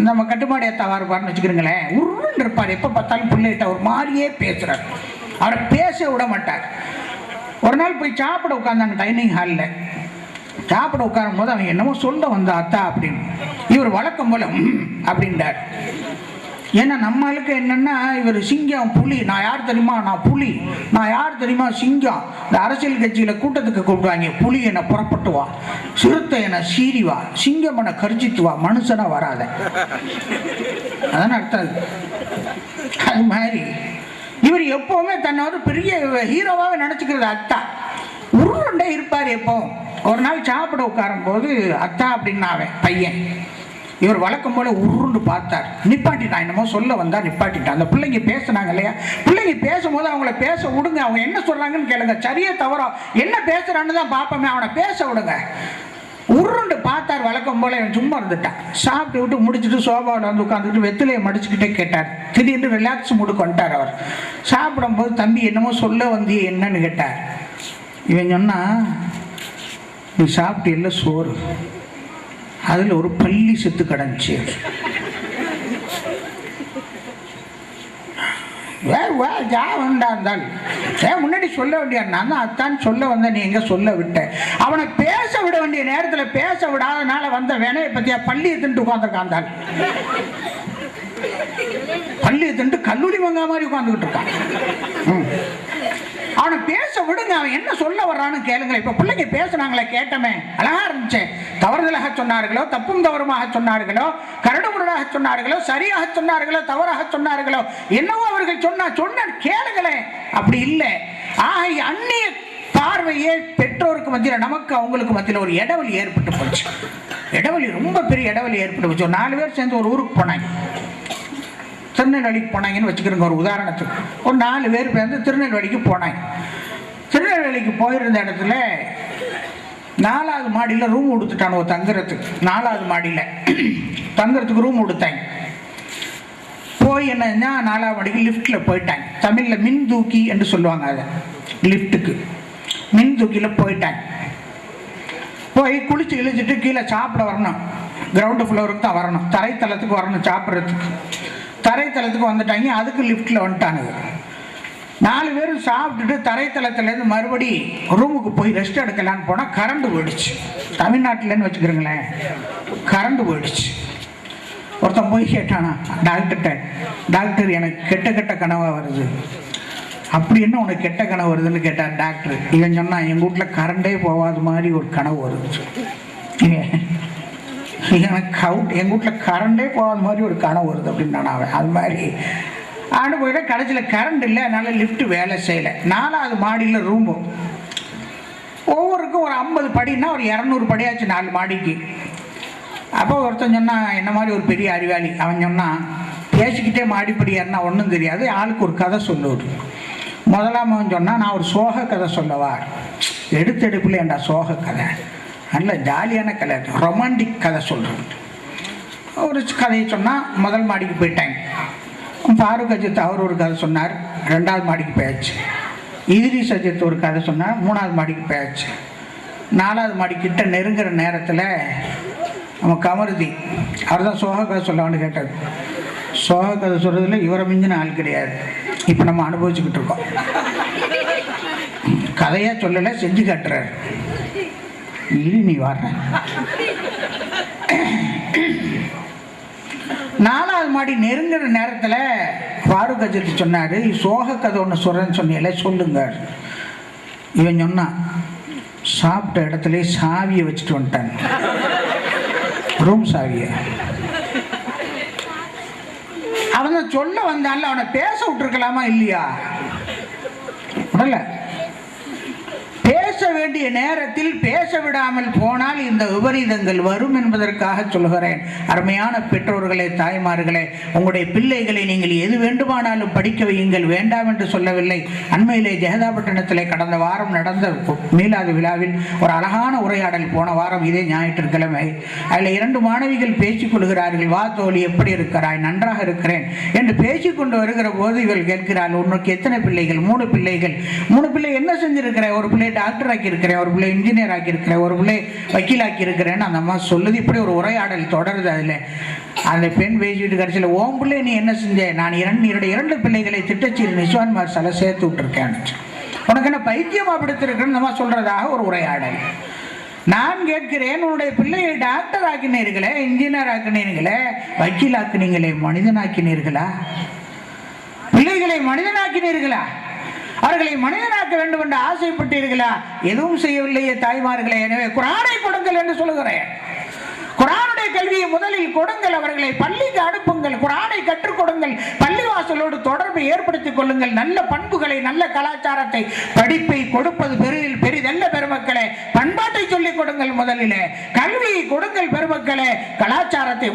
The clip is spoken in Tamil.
நம்ம கட்டுப்பாடு ஏத்தாவா இருப்பார்னு வச்சுக்கிறீங்களேன், உருன்னு இருப்பார். எப்போ பார்த்தாலும் பிள்ளைகிட்ட ஒரு மாதிரியே பேசுறார். அவரை பேச விட மாட்டார். ஒரு நாள் போய் சாப்பிட உட்காந்தாங்க டைனிங் ஹாலில். சாப்பிட உட்காரும் போது அவன் என்னமோ சொல்ல வந்தா அத்தா அப்படின்னு. இவர் வழக்கம் போல அப்படின்றார். ஏன்னா நம்மளுக்கு என்னன்னா, இவர் சிங்கம் புலி, நான் யார் தெரியுமா, நான் புலி, நான் யார் தெரியுமா சிங்கம். இந்த அரசியல் கட்சியில கூட்டத்துக்கு கூப்பிடுவாங்க, புலி என புறப்பட்டு வா, சிறுத்தை என சீறி வா, சிங்கம் என கர்ஜித்து வா, மனுஷனா வராத. அதான் அர்த்தம். அது மாதிரி இவர் எப்பவுமே தன்னை ஒரு பெரிய ஹீரோவாக நினைச்சுக்கிறது. அத்தா உருண்டே இருப்பார் எப்போ. ஒரு நாள் சாப்பிட உட்காரும் போது அத்தா அப்படின்னாவன் பையன். இவர் வழக்கம் போல உருண்டு பார்த்தார். நிப்பாட்டிட்டான். என்னமோ சொல்ல வந்தா நிப்பாட்டிட்டான். அந்த பிள்ளைங்க பேசுனாங்க இல்லையா, பிள்ளைங்க பேசும்போது அவங்கள பேச விடுங்க. அவங்க என்ன சொல்றாங்கன்னு கேளுங்க. சரியா தவறோ என்ன பேசுறான்னு தான் பார்ப்போமே, அவனை பேச விடுங்க. உருண்டு பார்த்தார். வழக்கம் போல இவன் சும்மா இருந்துட்டான். சாப்பிட்டு விட்டு முடிச்சுட்டு சோபாவில் வந்து உட்காந்துக்கிட்டு வெத்திலையை மடிச்சுக்கிட்டே கேட்டார். திடீர்னு ரிலாக்ஸ் மூடுக்கு வந்துட்டார் அவர். சாப்பிடும்போது தம்பி என்னமோ சொல்ல வந்தியே என்னன்னு கேட்டார். இவன் சொன்னா, நீ சாப்பிட்டு இல்லை சோறு, அதில் ஒரு பள்ளி செத்து கிடந்துச்சு. முன்னாடி சொல்ல வேண்டிய நான் தான் அத்தான் சொல்ல வந்த, நீ எங்க சொல்ல விட்ட. அவனை பேச விட வேண்டிய நேரத்தில் பேச விடாதனால வந்த வேணையை பத்தியா பள்ளியை தின்ட்டு உட்காந்துருக்கான். பள்ளியை தின்ட்டு கல்லூரி மங்கா மாதிரி உட்காந்துக்கிட்டு இருக்கான். அவனை பேச விடுங்க. அவன் என்ன சொல்ல வர்றான்னு கேளுங்க. இப்ப பிள்ளைங்க பேசுனாங்களே, கேட்டமே, அழகா இருந்துச்சு. தவறுதலாக சொன்னார்களோ, தப்பும் தவறுமாக சொன்னார்களோ, கரடுமுரடாக சொன்னார்களோ, சரியாக சொன்னார்களோ, தவறாக சொன்னார்களோ, என்னவோ அவர்கள் சொன்ன கேளுங்களேன். அப்படி இல்லை. ஆக அந்நிய பார்வையே பெற்றோருக்கு மத்தியில் நமக்கு அவங்களுக்கு மத்தியில் ஒரு இடைவெளி ஏற்பட்டு போச்சு. இடைவெளி ரொம்ப பெரிய இடைவெளி ஏற்பட்டு போச்சு. ஒரு 4 பேர் சேர்ந்து ஒரு ஊருக்கு போனாங்க. திருநெல்வேலிக்கு போனாங்கன்னு வச்சுக்கிறோங்க. ஒரு உதாரணத்துக்கு ஒரு 4 பேர் சேர்ந்து திருநெல்வேலிக்கு போனாங்க. திருநெல்வேலிக்கு போயிருந்த இடத்துல 4வது மாடியில் ரூம் கொடுத்துட்டானோ தங்குறதுக்கு. 4வது மாடியில் தங்குறதுக்கு ரூம் கொடுத்தாங்க. போய் என்னன்னா 4வது மாடிக்கு லிஃப்டில் போயிட்டாங்க. தமிழில் மின் தூக்கி என்று சொல்லுவாங்க. அதை லிஃப்ட்டுக்கு மின் தூக்கியில் போயிட்டாங்க. போய் குளிச்சு இழிச்சிட்டு கீழே சாப்பிட வரணும். கிரவுண்டு ஃப்ளோருக்கு தான் வரணும், தரைத்தளத்துக்கு வரணும் சாப்பிட்றதுக்கு. தரைத்தளத்துக்கு வந்துட்டாங்க. அதுக்கு லிஃப்டில் வந்துட்டானுங்க. 4 பேர் சாப்பிட்டுட்டு தரைத்தளத்துலேருந்து மறுபடி ரூமுக்கு போய் ரெஸ்ட் எடுக்கலான்னு போனால் கரண்ட் போயிடுச்சு. தமிழ்நாட்டிலன்னு வச்சுக்கிறீங்களேன், கரண்ட் போயிடுச்சு. ஒருத்தன் போய் கேட்டானா டாக்டர்கிட்ட, டாக்டர் எனக்கு கெட்ட கெட்ட கனவாக வருது. அப்படி என்ன உனக்கு கெட்ட கனவு வருதுன்னு கேட்டார் டாக்டர். இவன் சொன்னா, எங்கள் வீட்டில் கரண்டே போகாத மாதிரி ஒரு கனவு வருது. எனக்கு எங்கள் வீட்டில் கரண்டே போகாத மாதிரி ஒரு கனவு வருது அப்படின்னு அவன். அது மாதிரி ஆண்டு போயிட கடைசியில் கரண்ட் இல்லை, அதனால லிஃப்ட் வேலை செய்யலை. 4வது மாடியில் ரூமு. ஒவ்வொருக்கும் ஒரு 50 படின்னா ஒரு 200 படியாச்சு 4 மாடிக்கு. அப்போ ஒருத்தன் சொன்னான், என்ன மாதிரி ஒரு பெரிய அறிவாளி. அவன் சொன்னான், பேசிக்கிட்டே மாடிப்படி ஏறினா ஒன்றும் தெரியாது, ஆளுக்கு ஒரு கதை சொல்லுவது. முதலாமவன் சொன்னால், நான் ஒரு சோக கதை சொல்லவா. எடுத்தெடுப்பில் ஏண்டா சோக கதை, நல்ல ஜாலியான கதை, ரொமான்டிக் கதை சொல்கிறேன். ஒரு கதையை சொன்னால் முதல் மாடிக்கு போயிட்டாங்க. ஃபாரூக் அஜித் அவர் ஒரு கதை சொன்னார், 2வது மாடிக்கு போயாச்சு. இத்ரிஸ் அஜித் ஒரு கதை சொன்னார், 3வது மாடிக்கு போயாச்சு. 4வது மாடிக்கிட்ட நெருங்குற நேரத்தில் நம்ம கமருதி அவர் தான் சோக கதை சொல்லவான்னு கேட்டார். சோக கதை சொல்கிறதுல இவரை மிஞ்சின ஆள் கிடையாது. இப்போ நம்ம அனுபவிச்சுக்கிட்டு இருக்கோம். கதையாக சொல்லலை, செஞ்சு காட்டுறாரு. நீ வர்ற 4வது மாடி நெருங்குற நேரத்தில் ஃபாரூக் அஜித் சொன்னார், சோக கதை ஒன்று சொல்கிறேன்னு சொன்னீங்களே சொல்லுங்க. இவன் சொன்னான், சாப்பிட்ட இடத்துல சாவியை வச்சுட்டு வந்துட்டான், ரூம் சாவியை. அவன் சொல்ல வந்தான்ல, அவனை பேச விட்டுருக்கலாமா இல்லையா? உடல பேச வேண்டிய நேரத்தில் பேச விடாமல் போனால் இந்த விபரீதங்கள் வரும் என்பதற்காக சொல்கிறேன். அருமையான பெற்றோர்களே, தாய்மார்களே, உங்களுடைய பிள்ளைகளை நீங்கள் எது வேண்டுமானாலும் படிக்க வையுங்கள், வேண்டாம் என்று சொல்லவில்லை. அண்மையிலே ஜெகதாப்பட்டினத்திலே கடந்த வாரம் நடந்த மீலாது விழாவில் ஒரு அழகான உரையாடல் போன வாரம் இதே ஞாயிற்றுக்கிழமை. அதில் 2 மாணவிகள் பேசிக் கொள்கிறார்கள். வா தோழி, எப்படி இருக்கிறாய்? நன்றாக இருக்கிறேன் என்று பேசிக்கொண்டு வருகிற போது இவள் கேட்கிறாள், உனக்கு எத்தனை பிள்ளைகள்? 3 பிள்ளைகள். 3 பிள்ளை என்ன செஞ்சிருக்கிறேன்? ஒரு பிள்ளை டாக்டர் ஆக்கி இருக்கிறேன், ஒரு பிள்ளை இன்ஜினியர் ஆக்கி இருக்கிறேன், ஒரு பிள்ளை வக்கீல் ஆக்கி இருக்கிறேன்னு அந்த அம்மா சொல்லுது. இப்படி ஒரு உரையாடல் தொடருது. அதில் அந்த பெண் பேசிட்டு கடைசியில் ஓம் பிள்ளை நீ என்ன செஞ்ச? நான் என்னுடைய 2 பிள்ளைகளை திட்டச்சீர் நிஸ்வான் மார்சால சேர்த்து விட்டுருக்கேன். உனக்கு என்ன பைத்தியமா படுத்திருக்குன்னு நம்ம சொல்றதாக ஒரு உரையாடல். நான் கேட்கிறேன், உன்னுடைய பிள்ளையை டாக்டர் ஆக்கினீர்களே, இன்ஜினியர் ஆக்கினீர்களே, வக்கீல் ஆக்கினீங்களே, மனிதனாக்கினீர்களா? பிள்ளைகளை மனிதனாக்கினீர்களா? அவர்களை மனிதனாக்க வேண்டும் என்று ஆசைப்பட்டீர்களா? எதுவும் செய்யவில்லையே தாய்மார்களே. எனவே குர்ஆனை கொடுங்கள் என்று சொல்லுகிறேன். குர்ஆனுடைய கல்வியை முதலில் கொடுங்கள், அவர்களை பள்ளிக்கு அனுப்புங்கள், குர்ஆனை கற்றுக் கொடுங்கள், பள்ளிவாசலோடு தொடர்பை ஏற்படுத்திக் கொள்ளுங்கள். நல்ல பண்புகளை, நல்ல கலாச்சாரத்தை, படிப்பை கொடுப்பது பெரிதல்ல பெருமக்களே. பண்பாட்டை சொல்லிக் கொடுங்கள், முதலிலே கல்வியை கொடுங்கள் பெருமக்களே. கலாச்சாரத்தை